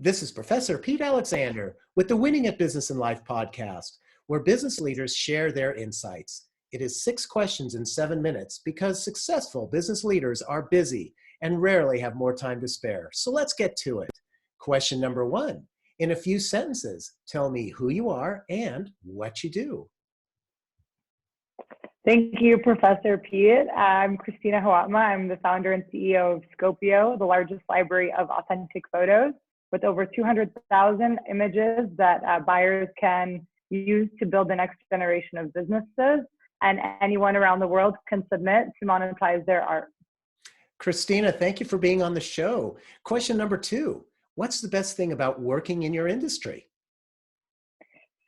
This is Professor Pete Alexander with the Winning at Business and Life podcast, where business leaders share their insights. It is 6 questions in 7 minutes because successful business leaders are busy and rarely have more time to spare. So let's get to it. Question number 1. In a few sentences, tell me who you are and what you do. Thank you, Professor Pete. I'm Christina Hawatmeh. I'm the founder and CEO of Scopio, the largest library of authentic photos with over 200,000 images that buyers can use to build the next generation of businesses, and anyone around the world can submit to monetize their art. Christina, thank you for being on the show. Question number 2. What's the best thing about working in your industry?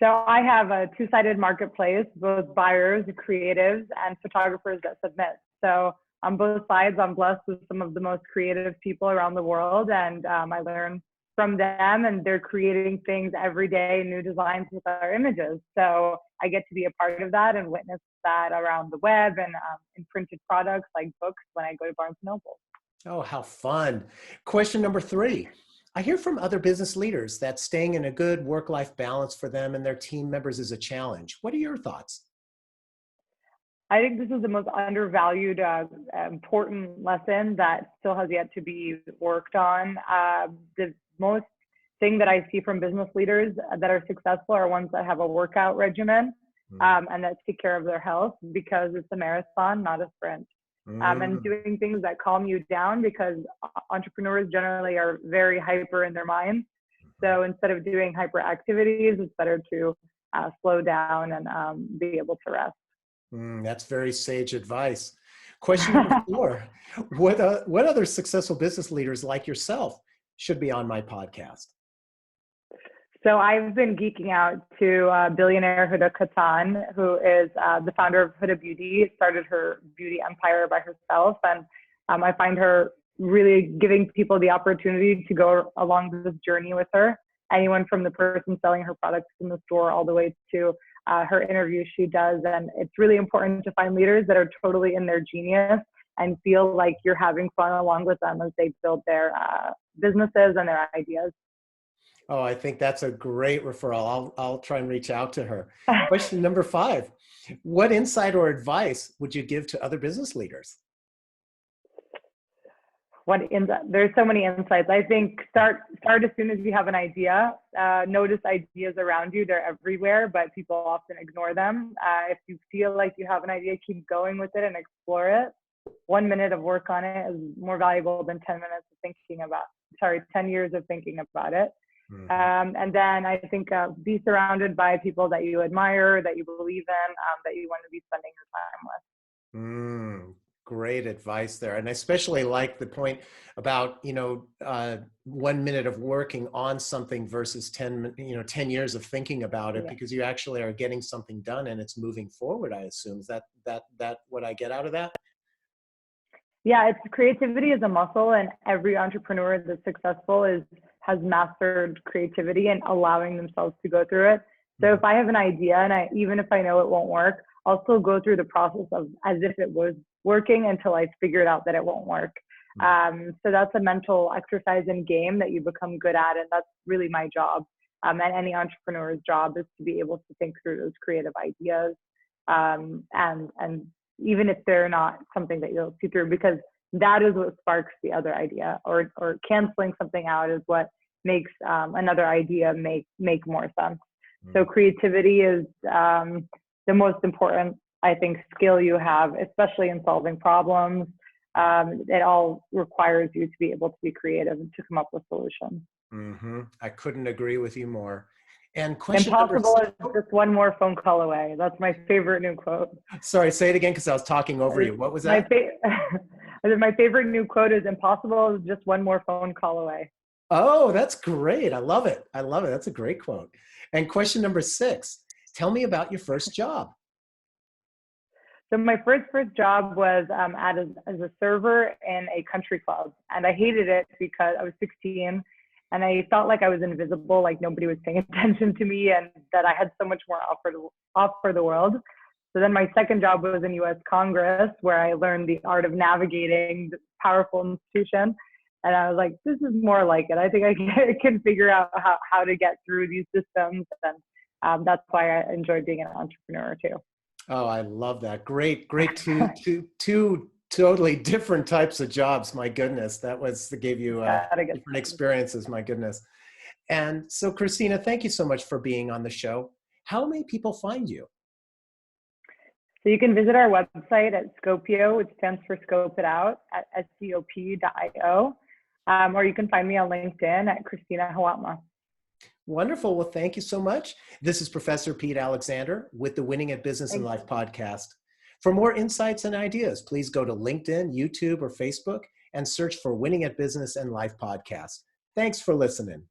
So I have a two-sided marketplace, both buyers, creatives, and photographers that submit. So on both sides, I'm blessed with some of the most creative people around the world, and I learn from them, and they're creating things every day, new designs with our images. So I get to be a part of that and witness that around the web and in printed products like books when I go to Barnes & Noble. Oh, how fun. Question number 3. I hear from other business leaders that staying in a good work-life balance for them and their team members is a challenge. What are your thoughts? I think this is the most undervalued, important lesson that still has yet to be worked on. The most thing that I see from business leaders that are successful are ones that have a workout regimen and that take care of their health, because it's a marathon, not a sprint. And doing things that calm you down, because entrepreneurs generally are very hyper in their minds. So instead of doing hyper activities, it's better to slow down and be able to rest. That's very sage advice. Question number 4. What other successful business leaders like yourself should be on my podcast? So I've been geeking out to billionaire Huda Kattan, who is the founder of Huda Beauty, started her beauty empire by herself. And I find her really giving people the opportunity to go along this journey with her. Anyone from the person selling her products in the store all the way to her interviews she does. And it's really important to find leaders that are totally in their genius and feel like you're having fun along with them as they build their businesses and their ideas. Oh, I think that's a great referral. I'll try and reach out to her. Question number 5. What insight or advice would you give to other business leaders? There's so many insights. I think start as soon as you have an idea. Notice ideas around you. They're everywhere, but people often ignore them. If you feel like you have an idea, keep going with it and explore it. 1 minute of work on it is more valuable than 10 years of thinking about it. And then I think be surrounded by people that you admire, that you believe in, that you want to be spending your time with. Great advice there. And I especially like the point about, 1 minute of working on something versus 10 years of thinking about it, because you actually are getting something done and it's moving forward, I assume. Is that what I get out of that? Yeah, creativity is a muscle, and every entrepreneur that's successful has mastered creativity and allowing themselves to go through it. So if I have an idea, and even if I know it won't work, I'll still go through the process of as if it was working until I figured out that it won't work. So that's a mental exercise and game that you become good at, and that's really my job. And any entrepreneur's job is to be able to think through those creative ideas, and even if they're not something that you'll see through, because that is what sparks the other idea, or canceling something out is what makes another idea make more sense. So creativity is the most important, I think, skill you have, especially in solving problems. It all requires you to be able to be creative and to come up with solutions. I couldn't agree with you more. And question Impossible is just one more phone call away. That's my favorite new quote. Sorry, say it again because I was talking over you. What was that? My favorite new quote is impossible is just one more phone call away. Oh, that's great. I love it. That's a great quote. And question number 6, tell me about your first job. So my first job was as a server in a country club. And I hated it because I was 16 and I felt like I was invisible, like nobody was paying attention to me, and that I had so much more offer the world. So then my second job was in U.S. Congress, where I learned the art of navigating the powerful institution. And I was like, this is more like it. I think I can figure out how to get through these systems. And that's why I enjoy being an entrepreneur too. Oh, I love that. Great. Two totally different types of jobs. My goodness. That gave you different experiences. My goodness. And so, Christina, thank you so much for being on the show. How may people find you? So you can visit our website at Scopio, which stands for Scope It Out, at scop.io. Or you can find me on LinkedIn at Christina Hawatmeh. Wonderful. Well, thank you so much. This is Professor Pete Alexander with the Winning at Business and Life podcast. For more insights and ideas, please go to LinkedIn, YouTube, or Facebook and search for Winning at Business and Life podcast. Thanks for listening.